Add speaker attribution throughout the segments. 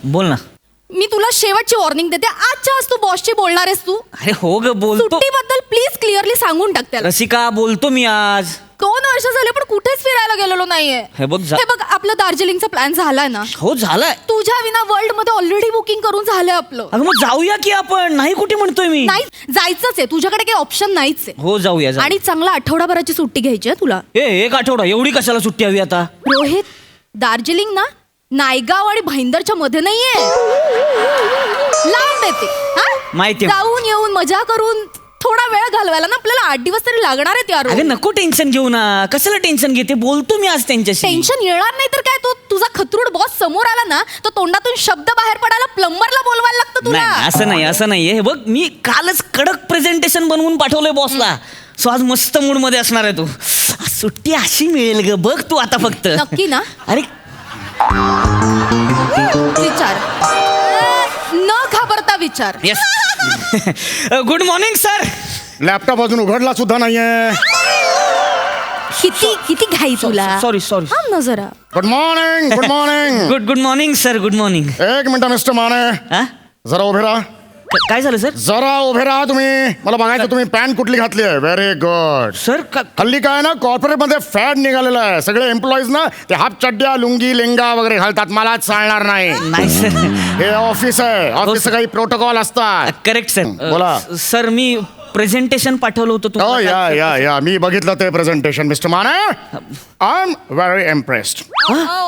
Speaker 1: बोल ना.
Speaker 2: मी तुला शेवटची वॉर्निंग देते, आजच्या आज तू बॉसशी बोलणार आहेस तू.
Speaker 1: अरे हो ग, बोलतो.
Speaker 2: सुट्टीबद्दल प्लीज क्लिअरली सांगून टाक त्याला.
Speaker 1: रसिका, बोलतो मी आज.
Speaker 2: 2 वर्ष झाले पण कुठेच फिरायला गेलेलो नाहीये.
Speaker 1: हे बघ
Speaker 2: आपला दार्जिलिंगचा प्लॅन झालाय ना.
Speaker 1: हो झालाय.
Speaker 2: तुझ्या विना वर्ल्ड मध्ये ऑलरेडी बुकिंग करून झालंय आपलं.
Speaker 1: अगं मग जाऊया की आपण. नाही कुठे म्हणतोय मी.
Speaker 2: नाही जायचंच आहे, तुझ्याकडे काही ऑप्शन नाहीच आहे.
Speaker 1: हो जाऊया.
Speaker 2: आणि चांगला आठवडाभराची सुट्टी घ्यायची आहे तुला.
Speaker 1: 1 आठवडा एवढी कशाला सुट्टी हवी आता?
Speaker 2: रोहित, दार्जिलिंग ना नायगाव आणि भाईंदरच्या मध्ये नाहीये, लांब येते.
Speaker 1: माहिती.
Speaker 2: जाऊन येऊन मजा करून थोडा वेळ घालवायला ना आपल्याला 8 दिवस तरी लागणार आहेत यार.
Speaker 1: अगं नको टेन्शन घेऊ ना. कशाला टेन्शन घेते? बोलतो मी आज त्यांच्याशी.
Speaker 2: टेन्शन येणार नाही तर काय. तो तुझा खतरूड बॉस समोर आला ना तर तोंडातून शब्द बाहेर पडायला प्लंबरला बोलवायला लागतं तुला.
Speaker 1: नाही असं नाहीये. हे बघ, मी कालच कडक प्रेझेंटेशन बनवून पाठवलंय बॉसला. सो आज मस्त मूड मध्ये असणार आहे तू. सुट्टी अशी मिळेल ग, बघ तू आता फक्त.
Speaker 2: नक्की ना?
Speaker 1: अरे
Speaker 2: विचार, न घाबरता विचार.
Speaker 1: Yes. Good morning sir.
Speaker 3: Laptop अजून उघडला सुद्धा नाहीये.
Speaker 2: किती घाई तुला.
Speaker 1: सॉरी.
Speaker 2: थांब ना जरा.
Speaker 3: Good morning. Good morning.
Speaker 1: Good morning sir. Good morning.
Speaker 3: एक मिनिट मिस्टर माने, जरा उभे राहा.
Speaker 1: काय झालं सर?
Speaker 3: जरा उभे राहा तुम्ही. मला बघायचं तुम्ही पॅन्ट कुठली घातली आहे. Very good
Speaker 1: sir.
Speaker 3: हल्ली काय ना, कॉर्पोरेट मध्ये फॅड निघालेला आहे. सगळे एम्प्लॉईज ना ते हाफ चड्ड्या, लुंगी, लेंगा वगैरे घालतात. मलाच चालणार नाही.
Speaker 1: नाही सर.
Speaker 3: हे ऑफिस आहे. ऑफिसचं काही प्रोटोकॉल असतात.
Speaker 1: Correct sir.
Speaker 3: बोला.
Speaker 1: सर मी प्रेझेंटेशन पाठवलं होतं तुम्हाला.
Speaker 3: या मी बघितलं ते presentation mister Mane. I am very impressed.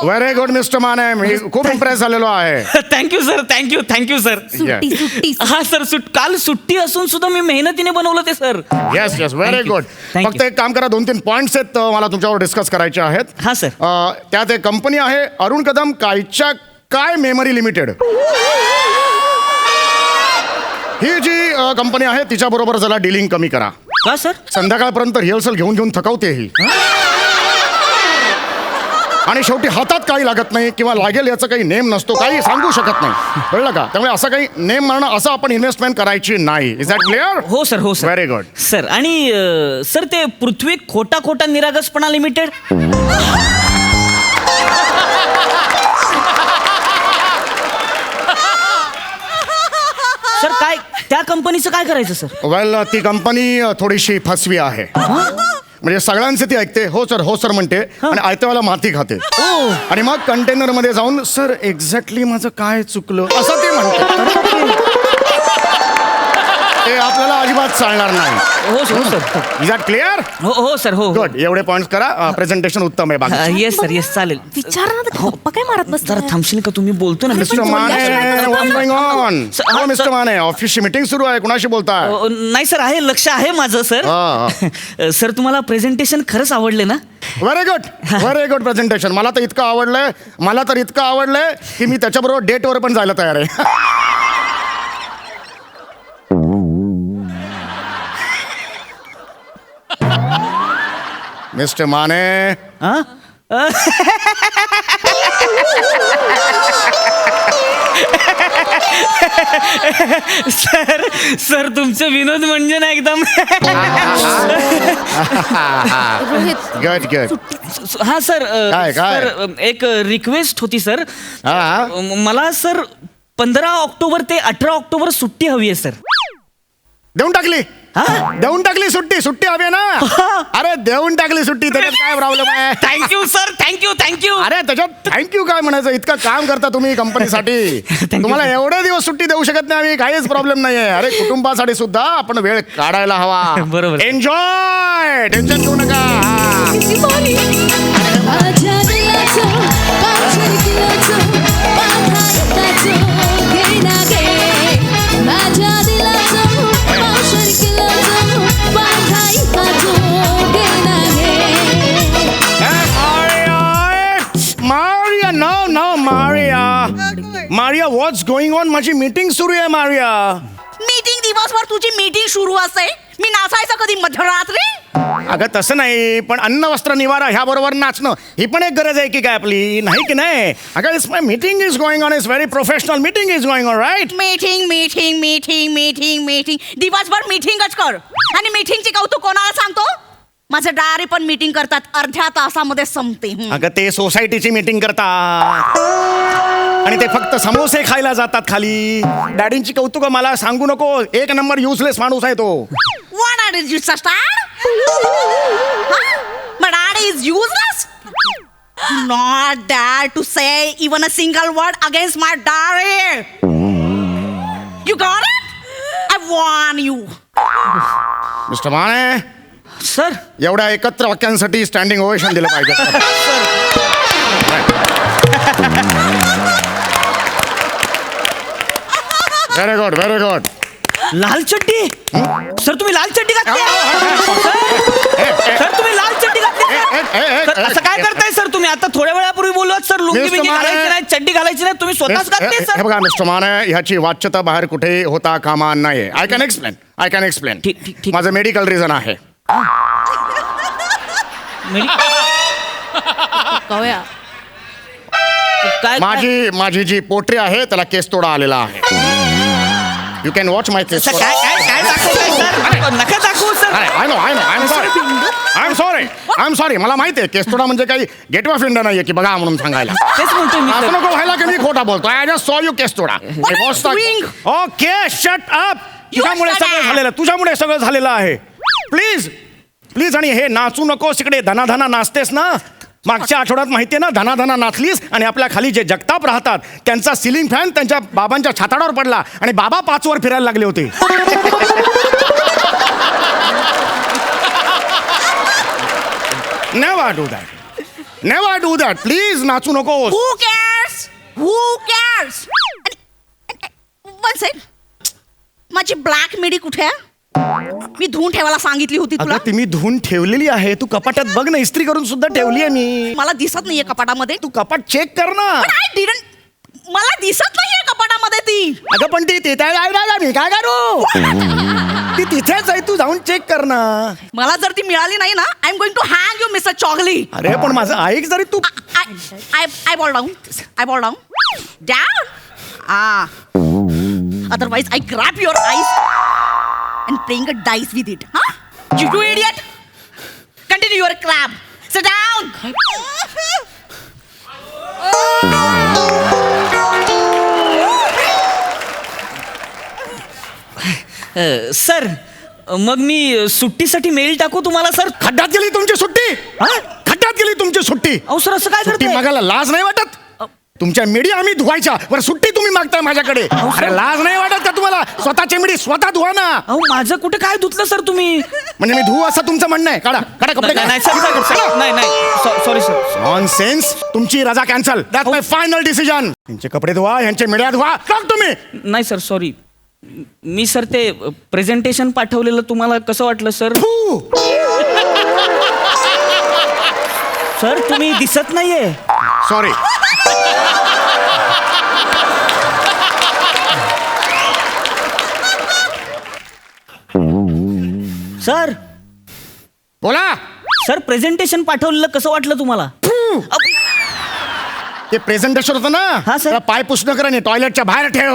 Speaker 3: Very good mister Mane. मी खूप इम्प्रेस झालेलो आहे.
Speaker 1: Thank you sir. Thank you sir.
Speaker 2: सुट्टी.
Speaker 1: हा सर, काल सुट्टी असून सुद्धा मी मेहनतीने बनवलं ते सर.
Speaker 3: Yes very good. फक्त एक काम करा, 2-3 पॉइंट्स आहेत मला तुमच्यावर डिस्कस करायचे आहेत.
Speaker 1: हा सर.
Speaker 3: त्यात एक कंपनी आहे अरुण कदम कायच्या काय मेमरी लिमिटेड. ही जी कंपनी आहे तिच्याबरोबर जरा डीलिंग कमी करा.
Speaker 1: का सर?
Speaker 3: संध्याकाळपर्यंत रिहर्सल घेऊन थकवते ही. आणि शेवटी हातात काही लागत नाही किंवा लागेल याचा काही नेम नसतो. काही सांगू शकत नाही. कळलं का? त्यामुळे असं काही नेम म्हणणं असं आपण इन्व्हेस्टमेंट करायची नाही. Is that clear?
Speaker 1: हो सर.
Speaker 3: Very good
Speaker 1: sir. आणि सर ते पृथ्वी खोटा निरागसपणा लिमिटेड. सर काय त्या कंपनीचं काय करायचं सर?
Speaker 3: वेल ती कंपनी थोडीशी फसवी आहे. म्हणजे सगळ्यांचे ती ऐकते हो सर म्हणते आणि आयत्याला माती खाते. आणि मग कंटेनर मध्ये जाऊन सर एक्झॅक्टली माझं काय चुकलं असं ते म्हणते. ते आपल्याला अजिबात चालणार नाही.
Speaker 1: हो सर.
Speaker 3: Is that clear?
Speaker 1: हो सर. हो.
Speaker 3: गुड. एवढे पॉइंट्स करा. प्रेझेंटेशन उत्तम आहे.
Speaker 1: Yes sir. येस चालेल.
Speaker 2: विचार ना, गप्पा काय मारत बस.
Speaker 1: जरा थांबशील का? तुम्ही बोलतो ना
Speaker 3: mister Mane, what's going on? हो मिस्टर माने, ऑफिसची मीटिंग सुरू आहे. कुणाशी बोलताय?
Speaker 1: नाही सर, आहे लक्ष आहे माझं सर. सर तुम्हाला प्रेझेंटेशन खरंच आवडले ना?
Speaker 3: Very good presentation. मला तर इतकं आवडलंय की मी त्याच्याबरोबर डेटवर पण जायला तयार आहे. मिस्टर माने.
Speaker 1: सर तुमचे विनोद म्हणजे ना एकदम.
Speaker 3: गुड.
Speaker 1: हा सर.
Speaker 3: काय?
Speaker 1: सर एक रिक्वेस्ट होती सर. मला सर 15 ऑक्टोबर ते 18 ऑक्टोबर सुट्टी हवी आहे सर.
Speaker 3: देऊन टाकली सुट्टी हवी आहे ना? अरे देऊन टाकली सुट्टी. त्याच्यात काय प्रॉब्लेम आहे?
Speaker 1: Thank you sir. थँक्यू.
Speaker 3: अरे त्याच्यात थँक्यू काय म्हणायचं? इतकं काम करता तुम्ही कंपनीसाठी. तुम्हाला एवढे दिवस सुट्टी देऊ शकत नाही आम्ही. काहीच प्रॉब्लेम नाहीये. अरे कुटुंबासाठी सुद्धा आपण वेळ काढायला हवा.
Speaker 1: बरोबर.
Speaker 3: एन्जॉय. टेन्शन घेऊ नका. Maria what's going on? माझी मीटिंग सुरू आहे मारिया.
Speaker 4: मीटिंग दिवसभर तुझी मीटिंग सुरू असते. मी नाचायचं कधी मध्यरात्री?
Speaker 3: अगं तसं नाही, पण अन्न वस्त्र निवारा ह्या बरोबर नाचणं ही पण एक गरज आहे की काय आपली, नाही की नाही? अगं it's my meeting is going on. It's very professional meeting is going on. Right?
Speaker 4: Meeting दिवसभर मीटिंगच कर. आणि मीटिंगची कौतुक कोणाला सांगतो? माझे डायरी पण मीटिंग करतात. अर्ध्या तासामध्ये संपते.
Speaker 3: अगं ते सोसायटीची मीटिंग करतात. आणि ते फक्त समोसे खायला जातात खाली. डॅडींची कौतुक मला सांगू नको, 1 नंबर युजलेस माणूस आहे तो.
Speaker 4: What did you just start? My dad is useless. Not dare to say even a single word against my daddy. You got it? I warn you.
Speaker 3: Mister Mane,
Speaker 1: sir
Speaker 3: एवढ्या एकत्र वाक्यांसाठी स्टँडिंग ओवेशन दिलं पाहिजे. Very good, very good.
Speaker 1: लाल चड्डी sir, तुम्ही लाल चड्डी घातली सर, तुम्ही लाल चड्डी घातली सर, असं काय करताय सर तुम्ही? आता थोड्या वेळापूर्वी बोललात सर लुंगी
Speaker 3: मिस्टर
Speaker 1: बिंगी
Speaker 3: माने.
Speaker 1: घालायची नाही, चड्डी घालायची नाही, तुम्ही स्वतःच घातली
Speaker 3: हे
Speaker 1: सर.
Speaker 3: बघा मिस्टर माने, ह्याची वाच्यता बाहेर कुठे होता कामा नाहीये. I can explain, I can explain.
Speaker 1: ठीक, ठीक, ठीक.
Speaker 3: माझं मेडिकल रिझन आहे.
Speaker 2: कवया
Speaker 1: काय
Speaker 3: माझी जी पोटरी आहे त्याला केस तोडा आलेला आहे. You can watch my case.
Speaker 1: Sir, काय काय दाखवताय सर? नका दाखवू सर.
Speaker 3: I am sorry. मला माहिती आहे केस तोडा म्हणजे काही गेटवे ऑफ इंडिया नाहीये की बघा म्हणून सांगायला.
Speaker 1: तेच म्हणतोय मी
Speaker 3: असं
Speaker 1: सर.
Speaker 3: नको व्हायला की मी खोटा बोलतो. आय जस्ट सॉ यू केस तोडा.
Speaker 4: doing?
Speaker 3: Okay, shut up. तुझ्यामुळे
Speaker 4: shut
Speaker 3: सगळं
Speaker 4: up.
Speaker 3: झालेलं, तुझ्यामुळे सगळं झालेलं आहे. Please please. आणि हे नाचू नकोस इकडे. धनाधना नाचतेस ना. मागच्या आठवड्यात माहितीये ना, धनाधना नाचलीस आणि आपल्या खाली जे जगताप राहतात त्यांचा सिलिंग फॅन त्यांच्या बाबांच्या छाताडावर पडला आणि बाबा 5 वर फिरायला लागले होते. Never do that, never do that. Please नाचू नकोस.
Speaker 4: Who cares? Who cares? One sec. माझी ब्लॅक मिडी कुठे आहे? मी धुवून ठेवायला सांगितली होती तुला.
Speaker 3: अगं ती मी धुवून ठेवलेली आहे. तू कपाटात बघ ना, इस्त्री करून सुद्धा ठेवली आहे मी.
Speaker 4: मला दिसत नाहीये कपाटामध्ये.
Speaker 3: तू कपाट चेक कर ना.
Speaker 4: But I didn't. मला दिसत नाहीये कपाटामध्ये ती.
Speaker 3: अगं पण ती तिथे आहे, मी काय करू? ती तिथेच आहे, तू जाऊन चेक कर ना.
Speaker 4: मला जर ती मिळाली नाही ना, I am going to hang you mister Chogle.
Speaker 3: अरे पण माझं ऐक जरी तू.
Speaker 4: I fall down. I fall down. Down. Otherwise, I grab your eyes and playing a dice with it. Huh? You do idiot. Continue your crab. Sit down.
Speaker 1: Sir मग मी सुट्टीसाठी mail टाकू तुम्हाला सर?
Speaker 3: खड्ड्यात गेली तुमची सुट्टी. खड्ड्यात गेली तुमची सुट्टी.
Speaker 1: अहो सर असं काय
Speaker 3: सुट्टी
Speaker 1: करताय?
Speaker 3: मागायला लाज नाही वाटत? तुमच्या मिडी आम्ही धुवायच्या, बरं सुट्टी तुम्ही मागताय माझ्याकडे. अरे लाज नाही वाटत का तुम्हाला? स्वतःची मिडी स्वतः धुवा ना.
Speaker 1: अहो माझं कुठे काय धुतलं सर तुम्ही?
Speaker 3: म्हणजे मी धुवू असं तुमचं म्हणणं आहे? काढा काढा कपडे.
Speaker 1: नाही सर, नाही सॉरी सर.
Speaker 3: नॉनसेन्स. तुमची रजा cancel. That's my final decision. यांचे कपडे धुवा, यांचे मिड्या धुवा. टाक तुम्ही.
Speaker 1: नाही सर, सॉरी. मी सर ते प्रेझेंटेशन पाठवलेलं तुम्हाला कसं वाटलं सर?
Speaker 3: फू.
Speaker 1: सर तुम्ही दिसत नाहीये.
Speaker 3: सॉरी.
Speaker 1: सर
Speaker 3: बोला.
Speaker 1: सर प्रेझेंटेशन पाठवलेलं कसं वाटलं तुम्हाला?
Speaker 3: ते प्रेझेंटेशन होतं ना,
Speaker 1: हा, सर.
Speaker 3: त्याला पाय पुसणं कर आणि टॉयलेटच्या बाहेर ठेव.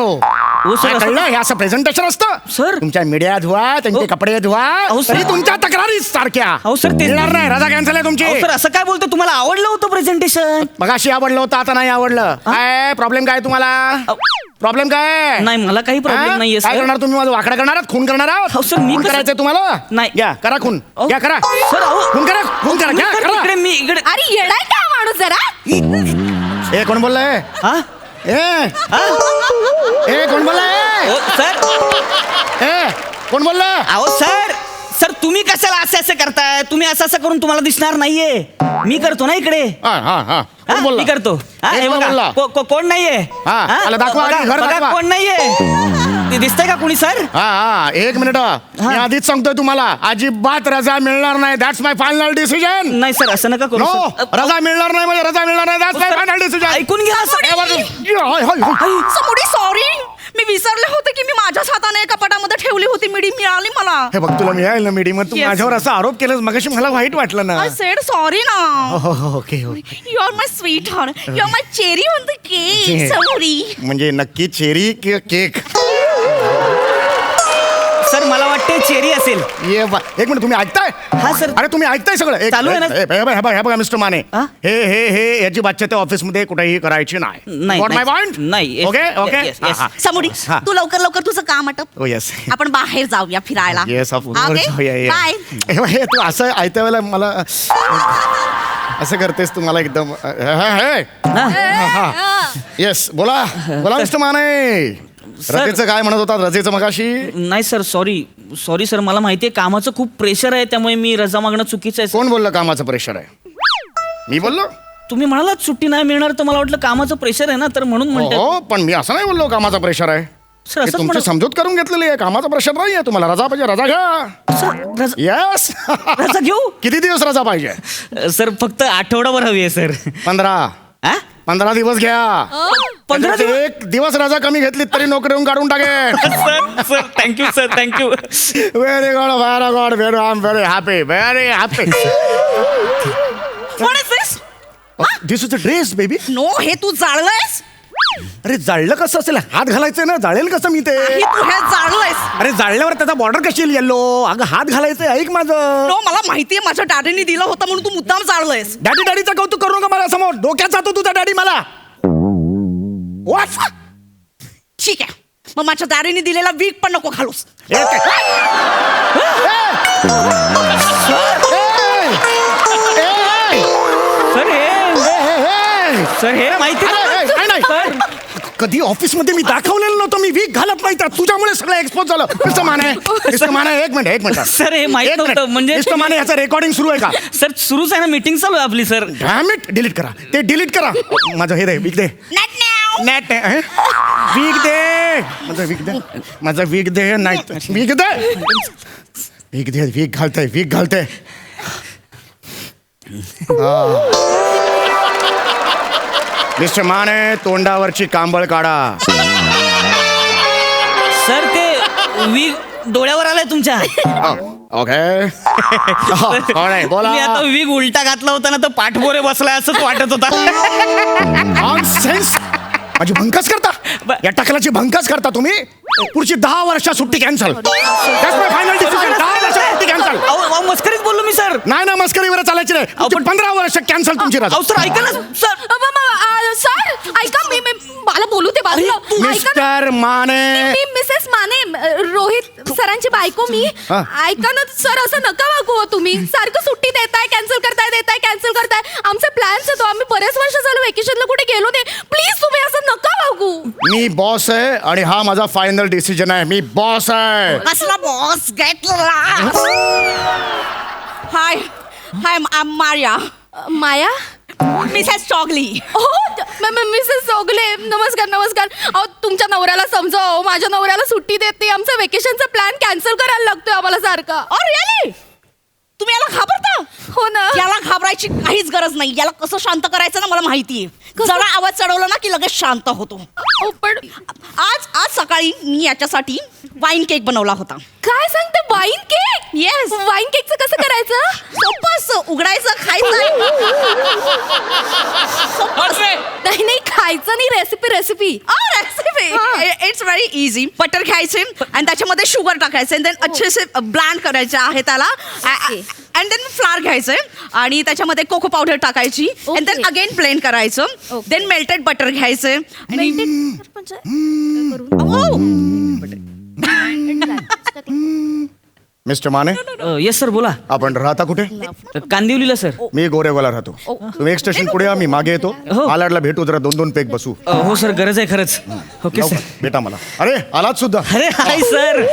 Speaker 1: हो सर,
Speaker 3: काय
Speaker 1: असं-
Speaker 3: कळलं? हे असं प्रेझेंटेशन असतं.
Speaker 1: सर.
Speaker 3: तुमच्या मीडिया धुवा, त्यांचे
Speaker 1: हो.
Speaker 3: कपडे धुवा.
Speaker 1: अहो, सर.
Speaker 3: तरी तुमच्या तक्रारी सारख्या.
Speaker 1: अहो, सर, ते-
Speaker 3: मिळणार नाही. रजा कॅन्सल आहे तुमची.
Speaker 1: अहो, सर असं काय बोलतो? तुम्हाला आवडलं होतं प्रेझेंटेशन?
Speaker 3: मगाशी आवडलं होतं, आता नाही आवडलं. काय प्रॉब्लेम काय तुम्हाला? प्रॉब्लेम काय?
Speaker 1: नाही मला काही प्रॉब्लेम
Speaker 3: हा?
Speaker 1: नाहीये
Speaker 3: काय
Speaker 1: सर.
Speaker 3: करणार तुम्ही? माझं वाकडं करणार आहात? खून करणार आहात?
Speaker 1: अहो, सर, मी
Speaker 3: खून
Speaker 1: कसं-
Speaker 3: करायचंय तुम्हाला?
Speaker 1: नाही.
Speaker 3: घ्या करा खून.
Speaker 1: अहो,
Speaker 3: घ्या करा.
Speaker 1: सर अहो
Speaker 3: खून करा, खून करा. घ्या, करा.
Speaker 1: इकडे मी इकडे.
Speaker 2: अरे येडाय का माणूस जरा.
Speaker 3: ए कोण बोललाय?
Speaker 1: हा
Speaker 3: ए ए कोण बोललाय?
Speaker 1: ओ, सर
Speaker 3: ए कोण बोलला?
Speaker 1: अहो सर सर तुम्ही कशाला असं करताय? तुम्ही असं करून तुम्हाला दिसणार नाहीये. मी करतो ना इकडे.
Speaker 3: हा हा हा
Speaker 1: हा,
Speaker 3: कोण बोलला?
Speaker 1: मी करतो. हा,
Speaker 3: हे
Speaker 1: हे
Speaker 3: कोण
Speaker 1: बघा.
Speaker 3: बोलला?
Speaker 1: कोण नाहीये?
Speaker 3: हा,
Speaker 1: हा,
Speaker 3: आला दाखवा,
Speaker 1: बघा,
Speaker 3: आधी घर
Speaker 1: बघा,
Speaker 3: दाखवा.
Speaker 1: कोण नाहीये? ते दिसतंय का कोणी सर?
Speaker 3: हा हा 1 मिनिट. मी आधीच सांगतोय तुम्हाला, अजिबात रजा मिळणार नाही. That's my final decision.
Speaker 1: नाही सर असं नका करू
Speaker 3: नो,
Speaker 1: सर.
Speaker 3: रजा मिळणार नाही म्हणजे रजा मिळणार नाही. That's my
Speaker 1: sir,
Speaker 3: final decision.
Speaker 1: ऐकून घ्या सर.
Speaker 4: समोडी सॉरी. मी विसरले होते की मी माझ्याच हाताने कपाटामध्ये ठेवली होती मिडी. मिळाली मला.
Speaker 3: हे बघ तुला मिळाल ना मिडी, मग तू
Speaker 4: Yes.
Speaker 3: माझ्यावर असा आरोप केलास मगाशी, मला वाईट वाटलं ना.
Speaker 4: आय सेड सॉरी ना.
Speaker 3: Okay okay.
Speaker 4: You are my sweet heart. You are my cherry on the cake. Sorry.
Speaker 3: म्हणजे नक्की चेरी की केक?
Speaker 1: सर मला वाटते चेरी असेल.
Speaker 3: एक मिनिट, तुम्ही ऐकताय?
Speaker 1: हा, सर.
Speaker 3: अरे तुम्ही ऐकताय सगळं?
Speaker 1: चालू आहे ना?
Speaker 3: हे बघा मिस्टर माने,
Speaker 1: हा?
Speaker 3: हे याची बातचीत ऑफिसमध्ये कुठेही करायची नाही.
Speaker 1: नाही,
Speaker 3: Got my
Speaker 1: नाही.
Speaker 3: point?
Speaker 1: नाही, yes.
Speaker 3: Okay okay.
Speaker 1: Yes, yes, yes.
Speaker 4: समुडी
Speaker 3: हा.
Speaker 4: तू लवकर लवकर तुझं काम आटप.
Speaker 3: Oh, yes.
Speaker 4: आपण बाहेर जाऊया फिरायला.
Speaker 3: Yes of
Speaker 4: Okay? Bye.
Speaker 3: हे तू असं ऐकत्या वेळेला मला असं करतेस तू मला एकदम. येस, बोला बोला मिस्टर माने.
Speaker 1: सर.
Speaker 3: रजेचं काय म्हणत होता? रजेचं मगाशी.
Speaker 1: नाही सर, सॉरी सर, मला माहिती आहे कामाचं खूप प्रेशर आहे, त्यामुळे मी रजा मागणं चुकीचं आहे.
Speaker 3: कोण बोललं कामाचं प्रेशर आहे? मी बोललो?
Speaker 1: तुम्ही म्हणालात सुट्टी नाही मिळणार, तर मला वाटलं कामाचं प्रेशर आहे ना, तर म्हणून म्हणते.
Speaker 3: हो, पण मी असं नाही बोललो कामाचा प्रेशर आहे.
Speaker 1: सर
Speaker 3: हे
Speaker 1: असंच
Speaker 3: तुमची
Speaker 1: म्हणत-
Speaker 3: समजूत करून घेतलेली आहे. कामाचा प्रेशर नाही आहे. तुम्हाला रजा पाहिजे, रजा घ्या.
Speaker 1: Sir,
Speaker 3: yes.
Speaker 1: रजा घेऊ?
Speaker 3: किती दिवस रजा पाहिजे?
Speaker 1: सर फक्त आठवडाभर हवी आहे सर.
Speaker 3: 15 दिवस घ्या.
Speaker 1: 15 दिवस?
Speaker 3: एक दिवस रजा कमी घेतली तरी नोकरीहून काढून टाकेल.
Speaker 1: Sir thank you sir, thank you.
Speaker 3: Very good I am very happy, very happy.
Speaker 4: What is this?
Speaker 3: This is a dress baby.
Speaker 4: No, हे तू जाळलंयस.
Speaker 3: अरे जाळलं कसं असेल? हात घालायचंय ना, जाळेल कसं मी ते?
Speaker 4: हे तू हे जाळलंयस.
Speaker 3: अरे जाळल्यावर त्याचा बॉर्डर कशी येईल येल्लो? अगं हात घालायचंय, ऐक माझं.
Speaker 4: नो, मला माहितीये माझ्या डॅडीने दिलं होतं म्हणून तू मुद्दाम जाळलंयस.
Speaker 3: डॅडीचं कौतुक करू नका मला समोर. डोक्यात जातो तुझा डॅडी मला. What?
Speaker 4: ठीक आहे, मग माझ्या डॅडीने दिलेला वीक पण नको घालूस.
Speaker 1: सर हे माहिती
Speaker 3: नाही.
Speaker 1: सर.
Speaker 3: कधी ऑफिस मध्ये मी दाखवलेलं नव्हतं. मी वीक घालत नाही तर तुझ्यामुळे सगळं एक्सपोज झालं. मिस्टर माने एक मिनिट.
Speaker 1: सर, हे माहित नव्हतं, म्हणजे-
Speaker 3: मिस्टर माने याचं रेकॉर्डिंग सुरू आहे का?
Speaker 1: सर सुरूच आहे ना, मीटिंग चालू आहे आपली सर.
Speaker 3: डॅम इट, डिलीट करा ते, डिलीट करा. माझं हे दे, वीक दे.
Speaker 4: Not now.
Speaker 3: नेट वीक दे. माझं वीक दे. नाही वीक घालते. मिस्टर माने, तोंडावरची कांबळ काढा.
Speaker 1: सर ते वीग डोळ्यावर आलाय तुमच्या.
Speaker 3: ओके. बोला.
Speaker 1: मी आता वीग उलटा घातला होता ना, तर पाठबोरे बसलाय असंच वाटत होता.
Speaker 3: नॉनसेन्स. माझी भंकस करता, या टकलाची भंकस करता तुम्ही. पुढची 10 वर्ष सुट्टी कॅन्सल. Final decision. 10 वर्ष सुट्टी कॅन्सल.
Speaker 1: अहो मस्करीत बोललो मी सर.
Speaker 3: नाही मस्करीवर चालायची नाही.
Speaker 1: पण-
Speaker 3: 15 वर्ष कॅन्सल तुमची रजा.
Speaker 1: अहो सर ऐका ना सर.
Speaker 2: सर ऐका, मी मला बोलू दे बाजूला. ऐका ना.
Speaker 3: मिस्टर माने.
Speaker 2: मी मिसेस माने, रोहित सरांची बायको मी.
Speaker 3: हा.
Speaker 2: ऐका ना सर, असं नका वागू हो तुम्ही. सारखं सुट्टी देताय, कॅन्सल करताय. आमचे प्लॅन्स होतो. आम्ही बरेच वर्ष झालं वेकेशनला कुठे गेलो नाही. प्लीज तुम्ही असं नका वागू.
Speaker 3: मी बॉस आहे आणि हा माझा फायनल डिसिजन आहे. मी बॉस आहे.
Speaker 4: कसला बॉस? गेट हाय मारिया.
Speaker 2: माया,
Speaker 4: मिसेस चॉगली.
Speaker 2: मिसेस चौगले, नमस्कार. अहो तुमच्या नवऱ्याला समजाव. माझ्या नवऱ्याला सुट्टी देत नाही. आमचा वेकेशनचा प्लॅन कॅन्सल करायला लागतोय आम्हाला सारखा.
Speaker 4: Oh, really? तुम्ही याला घाबरता?
Speaker 2: हो ना.
Speaker 4: याला घाबरायची काहीच गरज नाही. याला कसं शांत करायचं ना मला माहितीये. जरा आवाज चढवला ना की लगेच शांत होतो.
Speaker 2: हो, पण
Speaker 4: आज सकाळी मी याच्यासाठी वाईन केक बनवला होता.
Speaker 2: काय सांगते? Wine cake?
Speaker 4: येस.
Speaker 2: वाईन केकचं कसं करायचं?
Speaker 4: सोपं असं उघडायचं, खायचं.
Speaker 2: नाही खायचं नाही. Recipe
Speaker 4: recipe it's very easy. Butter घ्यायचे आणि त्याच्यामध्ये शुगर टाकायचे. देन अच्छे से ब्लँड करायचे आहे त्याला. अँड देन फ्लावर घ्यायचंय आणि त्याच्यामध्ये कोको पावडर टाकायची. अँड देन अगेन ब्लेंड करायचं. देन मेल्टेड बटर घ्यायचंय.
Speaker 3: मिस्टर माने,
Speaker 1: येस सर बोला.
Speaker 3: आपण राहता कुठे?
Speaker 1: कांदिवलीला सर.
Speaker 3: मी गोरेगावला राहतो. तुम्ही एक स्टेशन पुढे या, मी मागे येतो.
Speaker 1: हो.
Speaker 3: मालाडला भेटू, जरा 2-2 पेग बसू.
Speaker 1: हो सर, गरज आहे खरंच. ओके
Speaker 3: लवकर
Speaker 1: सर.
Speaker 3: भेटा मला. अरे आलात सुद्धा.
Speaker 1: अरे हाय सर.